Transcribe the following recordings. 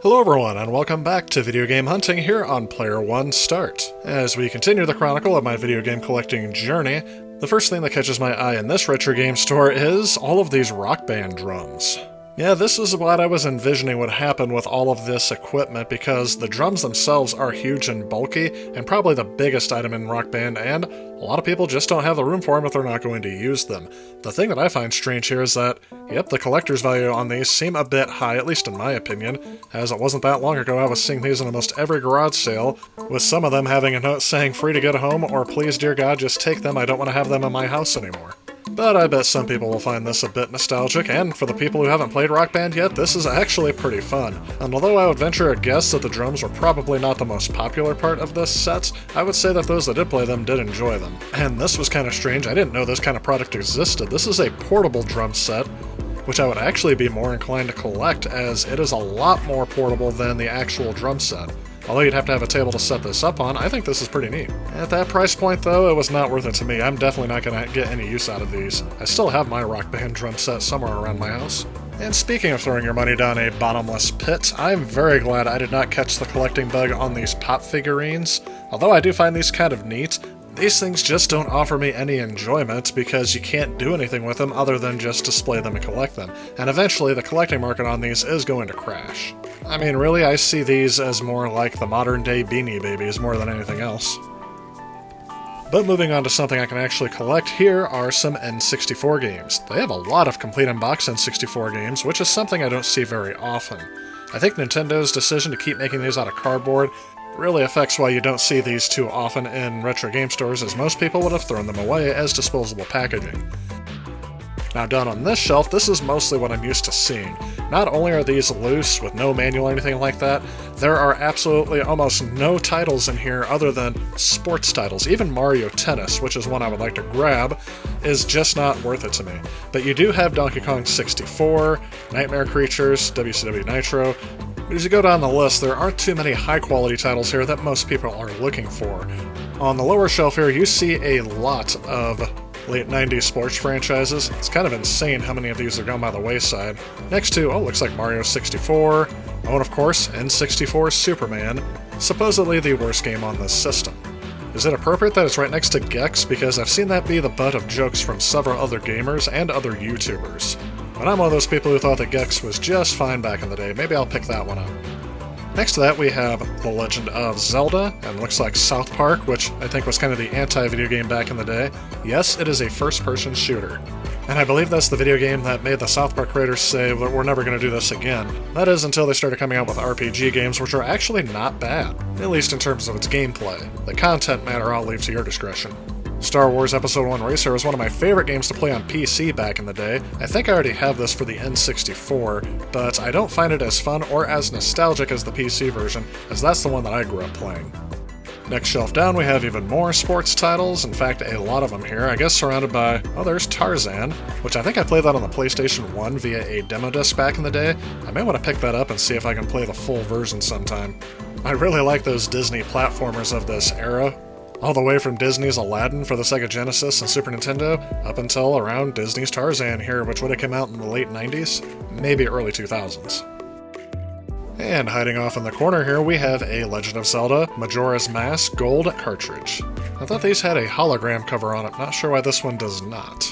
Hello everyone, and welcome back to Video Game Hunting here on Player One Start. As we continue the chronicle of my video game collecting journey, the first thing that catches my eye in this retro game store is all of these Rock Band drums. Yeah, this is what I was envisioning would happen with all of this equipment, because the drums themselves are huge and bulky, and probably the biggest item in Rock Band, and a lot of people just don't have the room for them if they're not going to use them. The thing that I find strange here is that, yep, the collector's value on these seem a bit high, at least in my opinion, as it wasn't that long ago I was seeing these in almost every garage sale, with some of them having a note saying free to get home, or please dear God just take them, I don't want to have them in my house anymore. But I bet some people will find this a bit nostalgic, and for the people who haven't played Rock Band yet, this is actually pretty fun. And although I would venture a guess that the drums were probably not the most popular part of this set, I would say that those that did play them did enjoy them. And this was kind of strange, I didn't know this kind of product existed. This is a portable drum set, which I would actually be more inclined to collect, as it is a lot more portable than the actual drum set. Although you'd have to have a table to set this up on, I think this is pretty neat. At that price point though, it was not worth it to me. I'm definitely not going to get any use out of these. I still have my Rock Band drum set somewhere around my house. And speaking of throwing your money down a bottomless pit, I'm very glad I did not catch the collecting bug on these pop figurines. Although I do find these kind of neat, these things just don't offer me any enjoyment because you can't do anything with them other than just display them and collect them. And eventually the collecting market on these is going to crash. I mean, really, I see these as more like the modern day Beanie Babies more than anything else. But moving on to something I can actually collect, here are some N64 games. They have a lot of complete in-box N64 games, which is something I don't see very often. I think Nintendo's decision to keep making these out of cardboard really affects why you don't see these too often in retro game stores, as most people would have thrown them away as disposable packaging. Now down on this shelf, this is mostly what I'm used to seeing. Not only are these loose with no manual or anything like that, there are absolutely almost no titles in here other than sports titles. Even Mario Tennis, which is one I would like to grab, is just not worth it to me. But you do have Donkey Kong 64, Nightmare Creatures, WCW Nitro. But as you go down the list, there aren't too many high-quality titles here that most people are looking for. On the lower shelf here, you see a lot of late 90s sports franchises. It's kind of insane how many of these are gone by the wayside. Next to, looks like Mario 64, and of course, N64 Superman, supposedly the worst game on this system. Is it appropriate that it's right next to Gex? Because I've seen that be the butt of jokes from several other gamers and other YouTubers. But I'm one of those people who thought that Gex was just fine back in the day. Maybe I'll pick that one up. Next to that we have The Legend of Zelda, and looks like South Park, which I think was kind of the anti-video game back in the day. Yes, it is a first-person shooter. And I believe that's the video game that made the South Park creators say that we're never going to do this again. That is until they started coming out with RPG games, which are actually not bad, at least in terms of its gameplay. The content matter I'll leave to your discretion. Star Wars Episode 1 Racer was one of my favorite games to play on PC back in the day. I think I already have this for the N64, but I don't find it as fun or as nostalgic as the PC version, as that's the one that I grew up playing. Next shelf down we have even more sports titles, in fact a lot of them here, I guess surrounded by, there's Tarzan, which I think I played that on the PlayStation 1 via a demo disc back in the day. I may want to pick that up and see if I can play the full version sometime. I really like those Disney platformers of this era, all the way from Disney's Aladdin for the Sega Genesis and Super Nintendo, up until around Disney's Tarzan here, which would have come out in the late 90s, maybe early 2000s. And hiding off in the corner here, we have a Legend of Zelda Majora's Mask Gold cartridge. I thought these had a hologram cover on it, not sure why this one does not.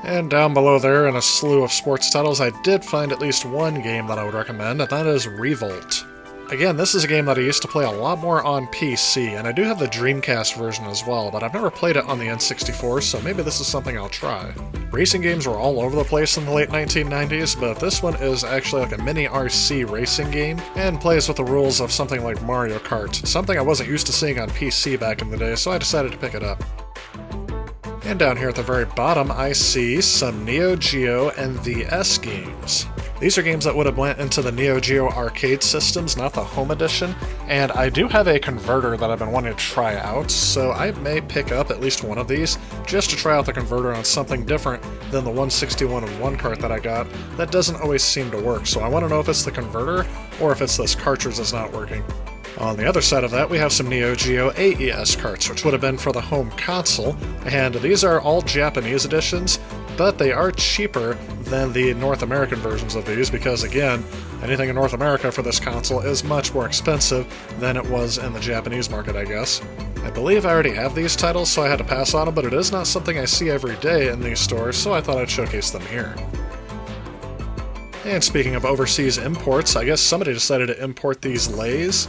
And down below there, in a slew of sports titles, I did find at least one game that I would recommend, and that is Revolt. Again, this is a game that I used to play a lot more on PC, and I do have the Dreamcast version as well, but I've never played it on the N64, so maybe this is something I'll try. Racing games were all over the place in the late 1990s, but this one is actually like a mini RC racing game, and plays with the rules of something like Mario Kart, something I wasn't used to seeing on PC back in the day, so I decided to pick it up. And down here at the very bottom, I see some Neo Geo and VS games. These are games that would have went into the Neo Geo arcade systems, not the home edition, and I do have a converter that I've been wanting to try out, so I may pick up at least one of these just to try out the converter on something different than the 161-1 cart that I got that doesn't always seem to work, so I want to know if it's the converter or if it's this cartridge that's not working. On the other side of that, we have some Neo Geo AES carts, which would have been for the home console, and these are all Japanese editions, but they are cheaper than the North American versions of these because, again, anything in North America for this console is much more expensive than it was in the Japanese market, I guess. I believe I already have these titles, so I had to pass on them, but it is not something I see every day in these stores, so I thought I'd showcase them here. And speaking of overseas imports, I guess somebody decided to import these Lay's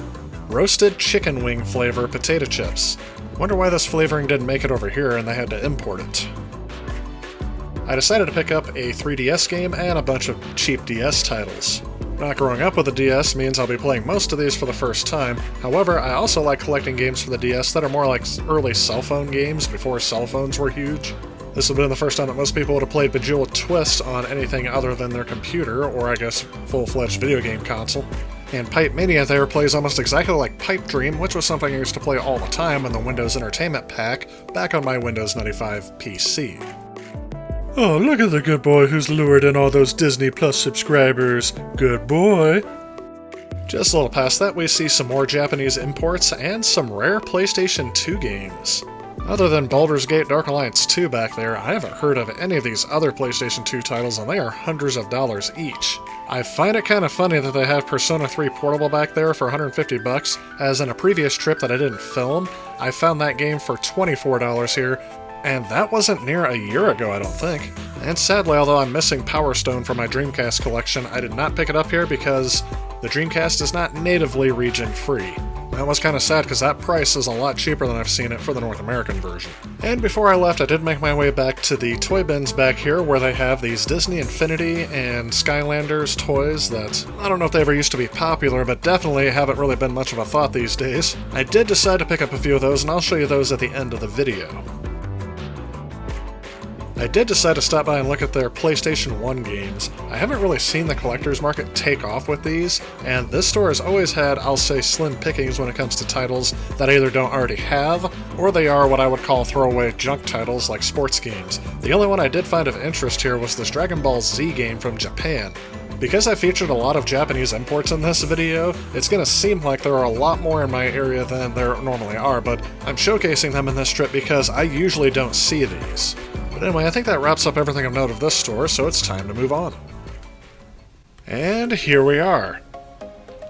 roasted chicken wing flavor potato chips. Wonder why this flavoring didn't make it over here and they had to import it. I decided to pick up a 3DS game and a bunch of cheap DS titles. Not growing up with a DS means I'll be playing most of these for the first time. However, I also like collecting games for the DS that are more like early cell phone games before cell phones were huge. This would have been the first time that most people would have played Bejeweled Twist on anything other than their computer, or I guess full-fledged video game console. And Pipe Mania there plays almost exactly like Pipe Dream, which was something I used to play all the time in the Windows Entertainment Pack back on my Windows 95 PC. Oh, look at the good boy who's lured in all those Disney Plus subscribers. Good boy. Just a little past that, we see some more Japanese imports and some rare PlayStation 2 games. Other than Baldur's Gate Dark Alliance 2 back there, I haven't heard of any of these other PlayStation 2 titles, and they are hundreds of dollars each. I find it kind of funny that they have Persona 3 Portable back there for $150, as in a previous trip that I didn't film, I found that game for $24 here, and that wasn't near a year ago, I don't think. And sadly, although I'm missing Power Stone from my Dreamcast collection, I did not pick it up here because the Dreamcast is not natively region-free. That was kind of sad because that price is a lot cheaper than I've seen it for the North American version. And before I left, I did make my way back to the toy bins back here where they have these Disney Infinity and Skylanders toys that I don't know if they ever used to be popular, but definitely haven't really been much of a thought these days. I did decide to pick up a few of those, and I'll show you those at the end of the video. I did decide to stop by and look at their PlayStation 1 games. I haven't really seen the collector's market take off with these, and this store has always had, I'll say, slim pickings when it comes to titles that I either don't already have, or they are what I would call throwaway junk titles like sports games. The only one I did find of interest here was this Dragon Ball Z game from Japan. Because I featured a lot of Japanese imports in this video, it's going to seem like there are a lot more in my area than there normally are, but I'm showcasing them in this strip because I usually don't see these. But anyway, I think that wraps up everything of note of this store, so it's time to move on. And here we are.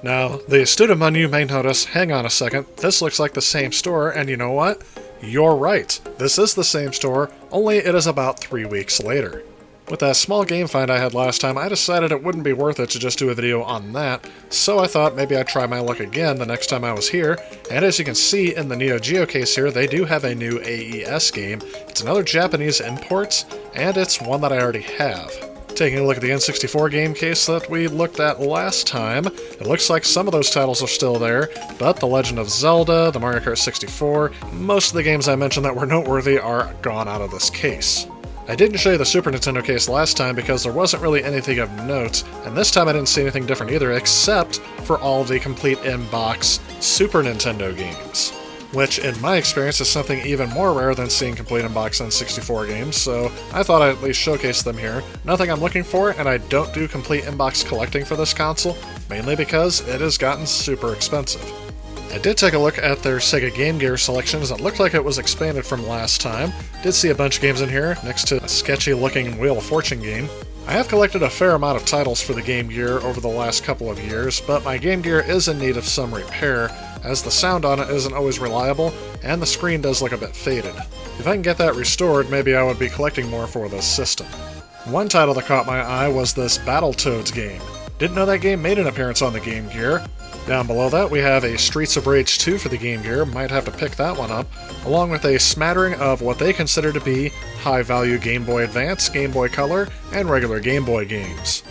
Now, the student menu may notice, hang on a second, this looks like the same store, and you know what? You're right. This is the same store, only it is about 3 weeks later. With that small game find I had last time, I decided it wouldn't be worth it to just do a video on that, so I thought maybe I'd try my luck again the next time I was here, and as you can see in the Neo Geo case here, they do have a new AES game. It's another Japanese import, and it's one that I already have. Taking a look at the N64 game case that we looked at last time, it looks like some of those titles are still there, but The Legend of Zelda, the Mario Kart 64, most of the games I mentioned that were noteworthy are gone out of this case. I didn't show you the Super Nintendo case last time because there wasn't really anything of note, and this time I didn't see anything different either except for all of the complete in-box Super Nintendo games. Which, in my experience, is something even more rare than seeing complete in-box N64 games, so I thought I'd at least showcase them here. Nothing I'm looking for, and I don't do complete in-box collecting for this console, mainly because it has gotten super expensive. I did take a look at their Sega Game Gear selections. It looked like it was expanded from last time. Did see a bunch of games in here, next to a sketchy-looking Wheel of Fortune game. I have collected a fair amount of titles for the Game Gear over the last couple of years, but my Game Gear is in need of some repair, as the sound on it isn't always reliable, and the screen does look a bit faded. If I can get that restored, maybe I would be collecting more for this system. One title that caught my eye was this Battletoads game. Didn't know that game made an appearance on the Game Gear. Down below that, we have a Streets of Rage 2 for the Game Gear, might have to pick that one up, along with a smattering of what they consider to be high-value Game Boy Advance, Game Boy Color, and regular Game Boy games.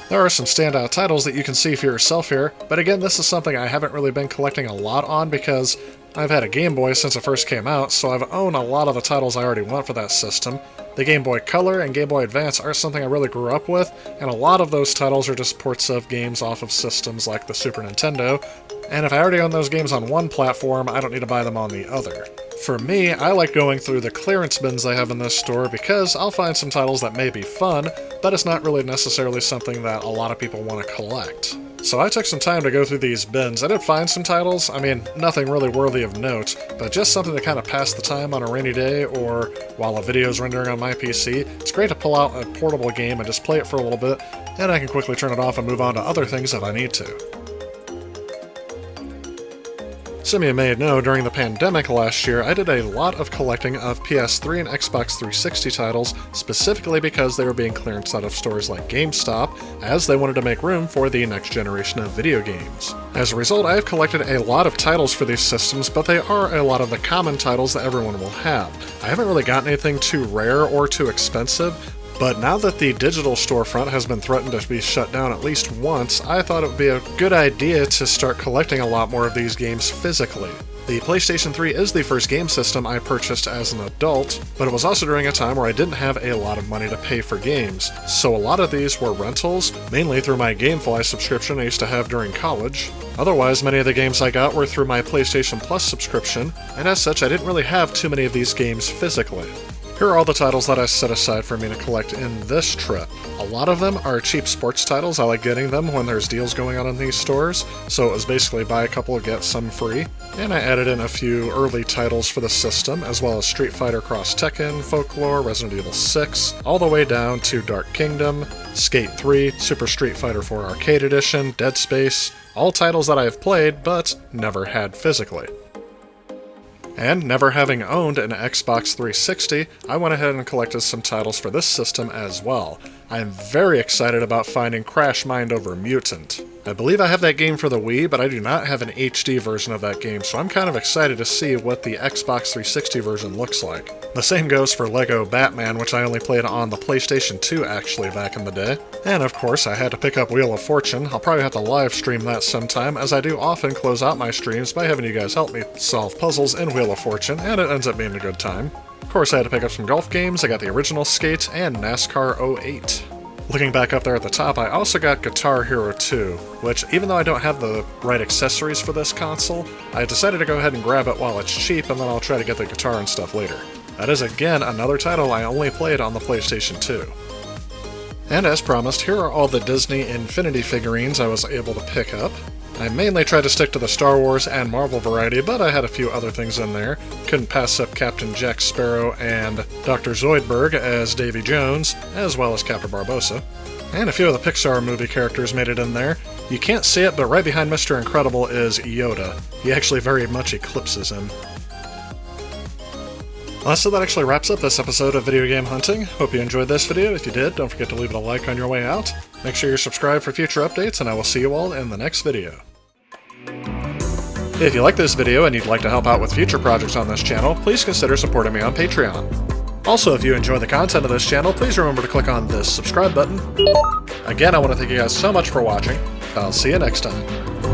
There are some standout titles that you can see for yourself here, but again, this is something I haven't really been collecting a lot on because I've had a Game Boy since it first came out, so I've owned a lot of the titles I already want for that system. The Game Boy Color and Game Boy Advance aren't something I really grew up with, and a lot of those titles are just ports of games off of systems like the Super Nintendo, and if I already own those games on one platform, I don't need to buy them on the other. For me, I like going through the clearance bins they have in this store because I'll find some titles that may be fun, but it's not really necessarily something that a lot of people want to collect. So I took some time to go through these bins. I did find some titles, I mean, nothing really worthy of note, but just something to kind of pass the time on a rainy day or while a video is rendering on my PC. It's great to pull out a portable game and just play it for a little bit, and I can quickly turn it off and move on to other things if I need to. Some of you may know, during the pandemic last year, I did a lot of collecting of PS3 and Xbox 360 titles, specifically because they were being clearanced out of stores like GameStop, as they wanted to make room for the next generation of video games. As a result, I have collected a lot of titles for these systems, but they are a lot of the common titles that everyone will have. I haven't really gotten anything too rare or too expensive, but now that the digital storefront has been threatened to be shut down at least once, I thought it would be a good idea to start collecting a lot more of these games physically. The PlayStation 3 is the first game system I purchased as an adult, but it was also during a time where I didn't have a lot of money to pay for games, so a lot of these were rentals, mainly through my GameFly subscription I used to have during college. Otherwise, many of the games I got were through my PlayStation Plus subscription, and as such I didn't really have too many of these games physically. Here are all the titles that I set aside for me to collect in this trip. A lot of them are cheap sports titles. I like getting them when there's deals going on in these stores, so it was basically buy a couple, get some free. And I added in a few early titles for the system, as well as Street Fighter Cross Tekken, Folklore, Resident Evil 6, all the way down to Dark Kingdom, Skate 3, Super Street Fighter 4 Arcade Edition, Dead Space, all titles that I have played, but never had physically. And never having owned an Xbox 360, I went ahead and collected some titles for this system as well. I am very excited about finding Crash Mind Over Mutant. I believe I have that game for the Wii, but I do not have an HD version of that game, so I'm kind of excited to see what the Xbox 360 version looks like. The same goes for Lego Batman, which I only played on the PlayStation 2 actually back in the day. And of course, I had to pick up Wheel of Fortune. I'll probably have to live stream that sometime, as I do often close out my streams by having you guys help me solve puzzles in Wheel of Fortune, and it ends up being a good time. Of course, I had to pick up some golf games. I got the original Skate and NASCAR 08. Looking back up there at the top, I also got Guitar Hero 2, which, even though I don't have the right accessories for this console, I decided to go ahead and grab it while it's cheap, and then I'll try to get the guitar and stuff later. That is, again, another title I only played on the PlayStation 2. And as promised, here are all the Disney Infinity figurines I was able to pick up. I mainly tried to stick to the Star Wars and Marvel variety, but I had a few other things in there. Couldn't pass up Captain Jack Sparrow and Dr. Zoidberg as Davy Jones, as well as Captain Barbossa. And a few of the Pixar movie characters made it in there. You can't see it, but right behind Mr. Incredible is Yoda. He actually very much eclipses him. So that actually wraps up this episode of Video Game Hunting. Hope you enjoyed this video. If you did, don't forget to leave it a like on your way out. Make sure you're subscribed for future updates, and I will see you all in the next video. If you like this video and you'd like to help out with future projects on this channel, please consider supporting me on Patreon. Also, if you enjoy the content of this channel, please remember to click on this subscribe button. Again, I want to thank you guys so much for watching. I'll see you next time.